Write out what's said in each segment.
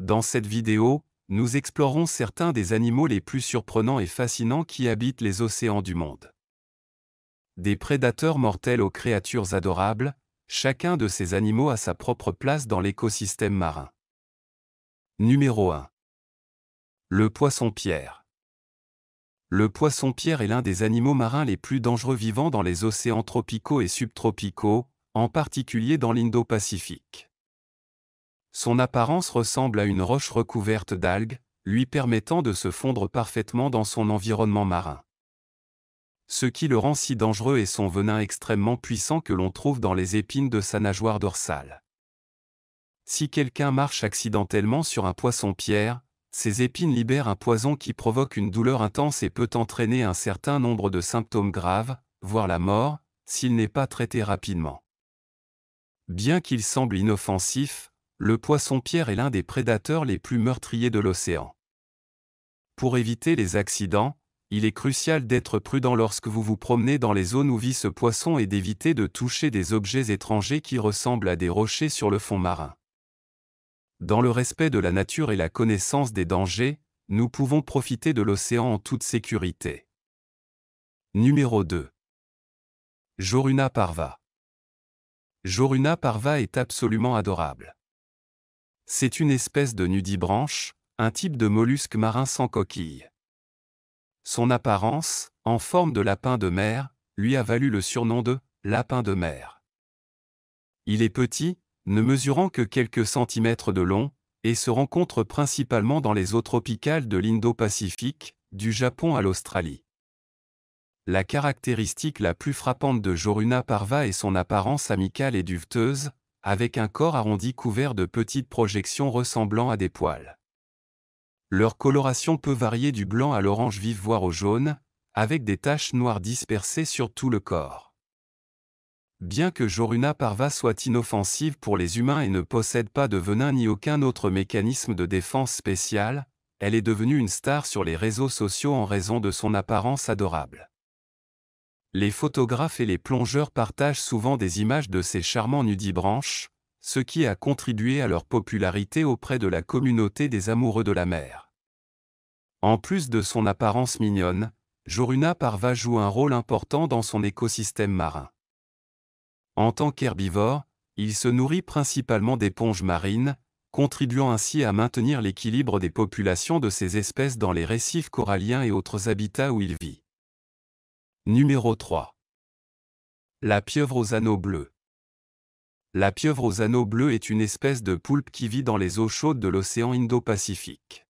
Dans cette vidéo, nous explorons certains des animaux les plus surprenants et fascinants qui habitent les océans du monde. Des prédateurs mortels aux créatures adorables, chacun de ces animaux a sa propre place dans l'écosystème marin. Numéro 1. Le poisson-pierre. Le poisson-pierre est l'un des animaux marins les plus dangereux vivant dans les océans tropicaux et subtropicaux, en particulier dans l'Indo-Pacifique. Son apparence ressemble à une roche recouverte d'algues, lui permettant de se fondre parfaitement dans son environnement marin. Ce qui le rend si dangereux est son venin extrêmement puissant que l'on trouve dans les épines de sa nageoire dorsale. Si quelqu'un marche accidentellement sur un poisson-pierre, ses épines libèrent un poison qui provoque une douleur intense et peut entraîner un certain nombre de symptômes graves, voire la mort, s'il n'est pas traité rapidement. Bien qu'il semble inoffensif, le poisson-pierre est l'un des prédateurs les plus meurtriers de l'océan. Pour éviter les accidents, il est crucial d'être prudent lorsque vous vous promenez dans les zones où vit ce poisson et d'éviter de toucher des objets étrangers qui ressemblent à des rochers sur le fond marin. Dans le respect de la nature et la connaissance des dangers, nous pouvons profiter de l'océan en toute sécurité. Numéro 2. Joruna parva. Joruna parva est absolument adorable. C'est une espèce de nudibranche, un type de mollusque marin sans coquille. Son apparence, en forme de lapin de mer, lui a valu le surnom de « lapin de mer ». Il est petit, ne mesurant que quelques centimètres de long, et se rencontre principalement dans les eaux tropicales de l'Indo-Pacifique, du Japon à l'Australie. La caractéristique la plus frappante de Joruna parva est son apparence amicale et duveteuse, avec un corps arrondi couvert de petites projections ressemblant à des poils. Leur coloration peut varier du blanc à l'orange vif voire au jaune, avec des taches noires dispersées sur tout le corps. Bien que Joruna parva soit inoffensive pour les humains et ne possède pas de venin ni aucun autre mécanisme de défense spécial, elle est devenue une star sur les réseaux sociaux en raison de son apparence adorable. Les photographes et les plongeurs partagent souvent des images de ces charmants nudibranches, ce qui a contribué à leur popularité auprès de la communauté des amoureux de la mer. En plus de son apparence mignonne, Joruna parva joue un rôle important dans son écosystème marin. En tant qu'herbivore, il se nourrit principalement d'éponges marines, contribuant ainsi à maintenir l'équilibre des populations de ces espèces dans les récifs coralliens et autres habitats où il vit. Numéro 3. La pieuvre aux anneaux bleus. La pieuvre aux anneaux bleus est une espèce de poulpe qui vit dans les eaux chaudes de l'océan Indo-Pacifique.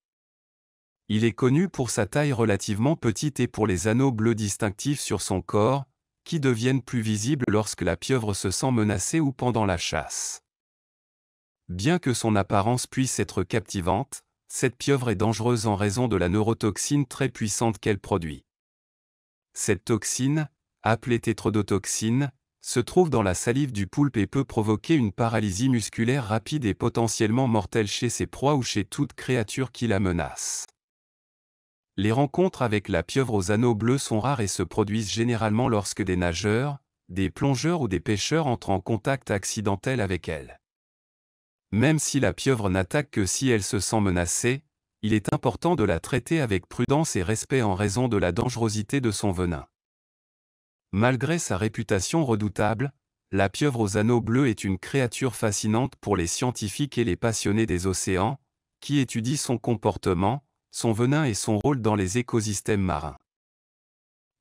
Il est connu pour sa taille relativement petite et pour les anneaux bleus distinctifs sur son corps, qui deviennent plus visibles lorsque la pieuvre se sent menacée ou pendant la chasse. Bien que son apparence puisse être captivante, cette pieuvre est dangereuse en raison de la neurotoxine très puissante qu'elle produit. Cette toxine, appelée tétrodotoxine, se trouve dans la salive du poulpe et peut provoquer une paralysie musculaire rapide et potentiellement mortelle chez ses proies ou chez toute créature qui la menace. Les rencontres avec la pieuvre aux anneaux bleus sont rares et se produisent généralement lorsque des nageurs, des plongeurs ou des pêcheurs entrent en contact accidentel avec elle. Même si la pieuvre n'attaque que si elle se sent menacée, il est important de la traiter avec prudence et respect en raison de la dangerosité de son venin. Malgré sa réputation redoutable, la pieuvre aux anneaux bleus est une créature fascinante pour les scientifiques et les passionnés des océans, qui étudient son comportement, son venin et son rôle dans les écosystèmes marins.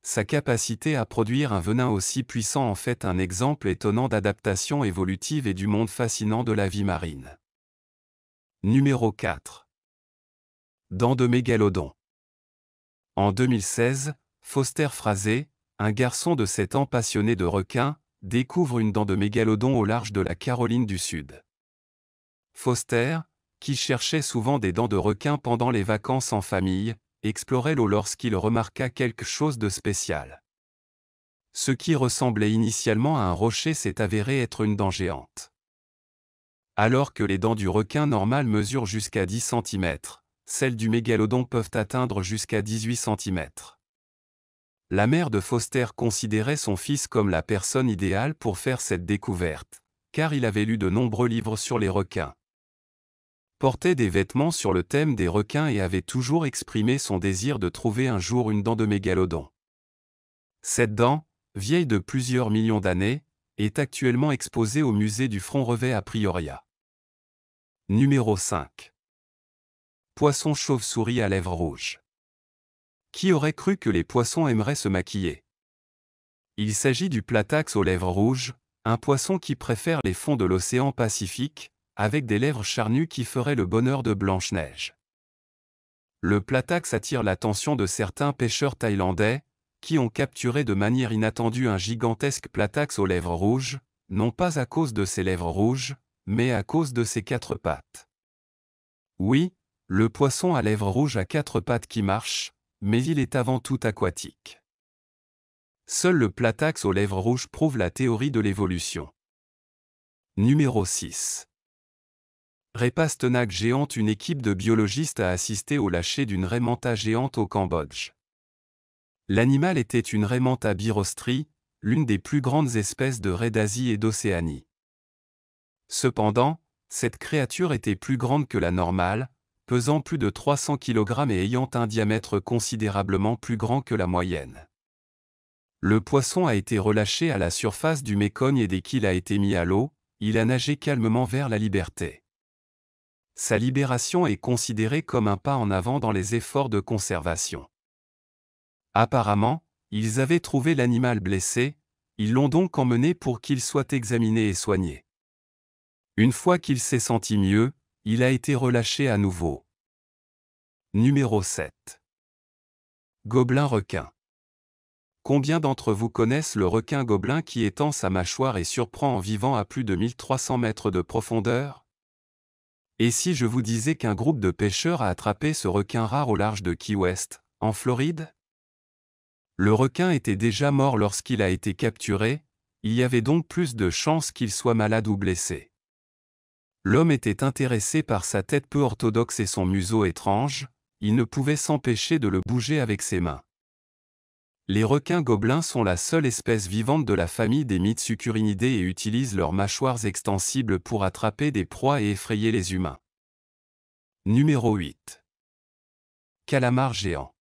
Sa capacité à produire un venin aussi puissant en fait un exemple étonnant d'adaptation évolutive et du monde fascinant de la vie marine. Numéro 4. Dents de mégalodon. En 2016, Foster Frazee, un garçon de 7 ans passionné de requins, découvre une dent de mégalodon au large de la Caroline du Sud. Foster, qui cherchait souvent des dents de requin pendant les vacances en famille, explorait l'eau lorsqu'il remarqua quelque chose de spécial. Ce qui ressemblait initialement à un rocher s'est avéré être une dent géante. Alors que les dents du requin normal mesurent jusqu'à 10 cm, celles du mégalodon peuvent atteindre jusqu'à 18 cm. La mère de Foster considérait son fils comme la personne idéale pour faire cette découverte, car il avait lu de nombreux livres sur les requins. portait des vêtements sur le thème des requins et avait toujours exprimé son désir de trouver un jour une dent de mégalodon. Cette dent, vieille de plusieurs millions d'années, est actuellement exposée au musée du Front Revet à Prioria. Numéro 5. Poisson chauve-souris à lèvres rouges. Qui aurait cru que les poissons aimeraient se maquiller? Il s'agit du platax aux lèvres rouges, un poisson qui préfère les fonds de l'océan Pacifique, avec des lèvres charnues qui feraient le bonheur de Blanche-Neige. Le platax attire l'attention de certains pêcheurs thaïlandais, qui ont capturé de manière inattendue un gigantesque platax aux lèvres rouges, non pas à cause de ses lèvres rouges, mais à cause de ses 4 pattes. Oui, le poisson à lèvres rouges a 4 pattes qui marchent, mais il est avant tout aquatique. Seul le platax aux lèvres rouges prouve la théorie de l'évolution. Numéro 6. Raie pastenaque géante. Une équipe de biologistes a assisté au lâcher d'une raie manta géante au Cambodge. L'animal était une raie manta birostri, l'une des plus grandes espèces de raies d'Asie et d'Océanie. Cependant, cette créature était plus grande que la normale, pesant plus de 300 kg et ayant un diamètre considérablement plus grand que la moyenne. Le poisson a été relâché à la surface du Mékong et dès qu'il a été mis à l'eau, il a nagé calmement vers la liberté. Sa libération est considérée comme un pas en avant dans les efforts de conservation. Apparemment, ils avaient trouvé l'animal blessé, ils l'ont donc emmené pour qu'il soit examiné et soigné. Une fois qu'il s'est senti mieux, il a été relâché à nouveau. Numéro 7. Gobelin requin. Combien d'entre vous connaissent le requin gobelin qui étend sa mâchoire et surprend en vivant à plus de 1300 mètres de profondeur? Et si je vous disais qu'un groupe de pêcheurs a attrapé ce requin rare au large de Key West, en Floride? Le requin était déjà mort lorsqu'il a été capturé, il y avait donc plus de chances qu'il soit malade ou blessé. L'homme était intéressé par sa tête peu orthodoxe et son museau étrange, il ne pouvait s'empêcher de le bouger avec ses mains. Les requins gobelins sont la seule espèce vivante de la famille des Mitsucurinidés et utilisent leurs mâchoires extensibles pour attraper des proies et effrayer les humains. Numéro 8. Calamar géant.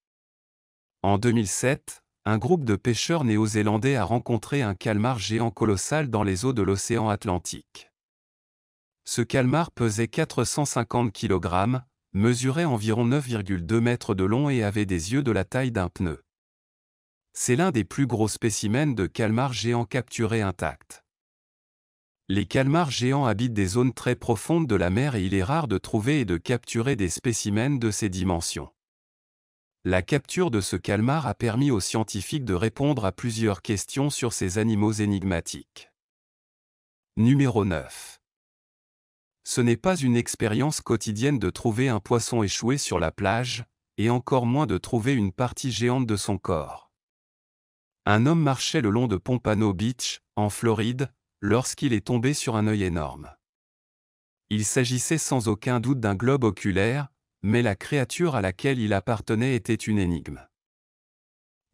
En 2007, un groupe de pêcheurs néo-zélandais a rencontré un calmar géant colossal dans les eaux de l'océan Atlantique. Ce calmar pesait 450 kg, mesurait environ 9,2 mètres de long et avait des yeux de la taille d'un pneu. C'est l'un des plus gros spécimens de calmars géants capturés intacts. Les calmars géants habitent des zones très profondes de la mer et il est rare de trouver et de capturer des spécimens de ces dimensions. La capture de ce calmar a permis aux scientifiques de répondre à plusieurs questions sur ces animaux énigmatiques. Numéro 9. Ce n'est pas une expérience quotidienne de trouver un poisson échoué sur la plage, et encore moins de trouver une partie géante de son corps. Un homme marchait le long de Pompano Beach, en Floride, lorsqu'il est tombé sur un œil énorme. Il s'agissait sans aucun doute d'un globe oculaire, mais la créature à laquelle il appartenait était une énigme.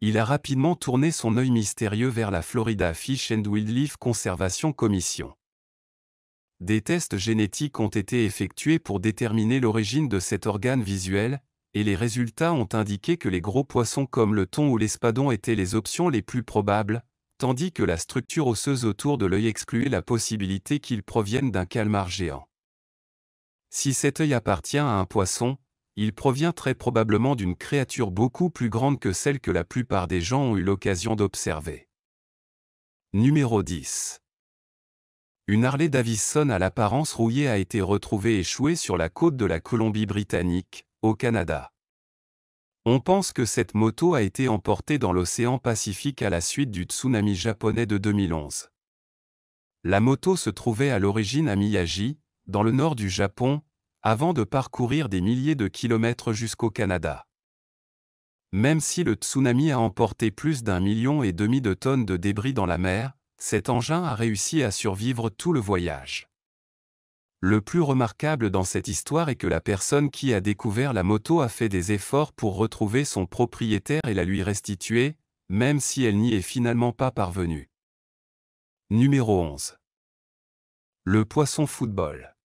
Il a rapidement tourné son œil mystérieux vers la Florida Fish and Wildlife Conservation Commission. Des tests génétiques ont été effectués pour déterminer l'origine de cet organe visuel, et les résultats ont indiqué que les gros poissons comme le thon ou l'espadon étaient les options les plus probables, tandis que la structure osseuse autour de l'œil excluait la possibilité qu'ils proviennent d'un calmar géant. Si cet œil appartient à un poisson, il provient très probablement d'une créature beaucoup plus grande que celle que la plupart des gens ont eu l'occasion d'observer. Numéro 10. Une Harley Davidson à l'apparence rouillée a été retrouvée échouée sur la côte de la Colombie-Britannique, au Canada. On pense que cette moto a été emportée dans l'océan Pacifique à la suite du tsunami japonais de 2011. La moto se trouvait à l'origine à Miyagi, dans le nord du Japon, avant de parcourir des milliers de kilomètres jusqu'au Canada. Même si le tsunami a emporté plus d'1,5 million de tonnes de débris dans la mer, cet engin a réussi à survivre tout le voyage. Le plus remarquable dans cette histoire est que la personne qui a découvert la moto a fait des efforts pour retrouver son propriétaire et la lui restituer, même si elle n'y est finalement pas parvenue. Numéro 11. Le poisson football.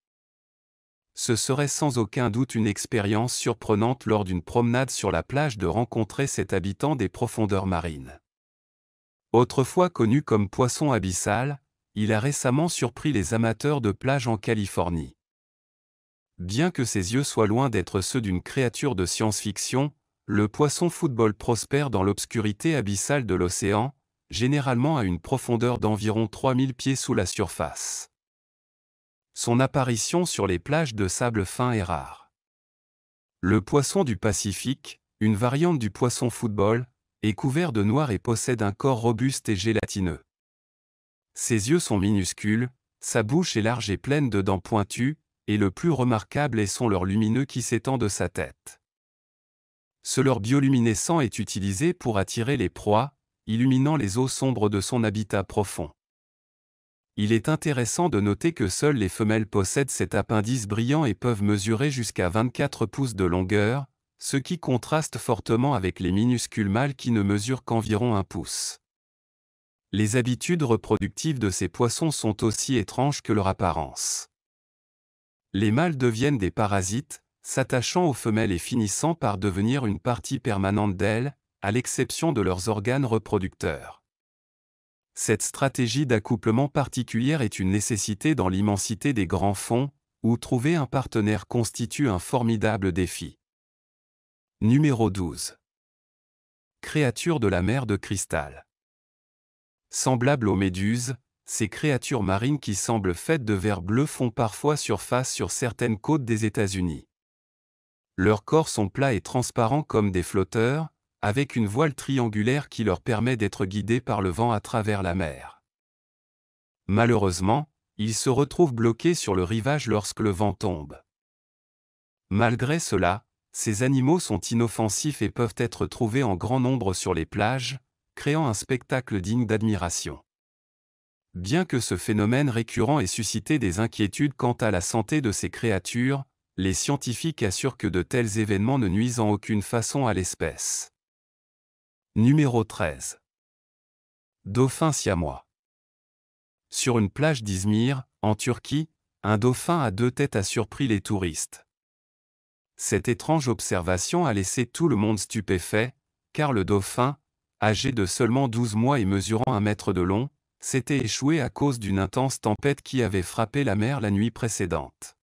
Ce serait sans aucun doute une expérience surprenante lors d'une promenade sur la plage de rencontrer cet habitant des profondeurs marines. Autrefois connu comme poisson abyssal, il a récemment surpris les amateurs de plage en Californie. Bien que ses yeux soient loin d'être ceux d'une créature de science-fiction, le poisson football prospère dans l'obscurité abyssale de l'océan, généralement à une profondeur d'environ 3000 pieds sous la surface. Son apparition sur les plages de sable fin est rare. Le poisson du Pacifique, une variante du poisson football, est couvert de noir et possède un corps robuste et gélatineux. Ses yeux sont minuscules, sa bouche est large et pleine de dents pointues, et le plus remarquable est son leurre lumineux qui s'étend de sa tête. Ce leurre bioluminescent est utilisé pour attirer les proies, illuminant les eaux sombres de son habitat profond. Il est intéressant de noter que seules les femelles possèdent cet appendice brillant et peuvent mesurer jusqu'à 24 pouces de longueur, ce qui contraste fortement avec les minuscules mâles qui ne mesurent qu'environ 1 pouce. Les habitudes reproductives de ces poissons sont aussi étranges que leur apparence. Les mâles deviennent des parasites, s'attachant aux femelles et finissant par devenir une partie permanente d'elles, à l'exception de leurs organes reproducteurs. Cette stratégie d'accouplement particulière est une nécessité dans l'immensité des grands fonds, où trouver un partenaire constitue un formidable défi. Numéro 12. Créatures de la mer de cristal. Semblables aux méduses, ces créatures marines qui semblent faites de verre bleu font parfois surface sur certaines côtes des États-Unis. Leurs corps sont plats et transparents comme des flotteurs, avec une voile triangulaire qui leur permet d'être guidés par le vent à travers la mer. Malheureusement, ils se retrouvent bloqués sur le rivage lorsque le vent tombe. Malgré cela, ces animaux sont inoffensifs et peuvent être trouvés en grand nombre sur les plages, créant un spectacle digne d'admiration. Bien que ce phénomène récurrent ait suscité des inquiétudes quant à la santé de ces créatures, les scientifiques assurent que de tels événements ne nuisent en aucune façon à l'espèce. Numéro 13. Dauphin siamois. Sur une plage d'Izmir, en Turquie, un dauphin à 2 têtes a surpris les touristes. Cette étrange observation a laissé tout le monde stupéfait, car le dauphin, âgé de seulement 12 mois et mesurant 1 mètre de long, s'était échoué à cause d'une intense tempête qui avait frappé la mer la nuit précédente.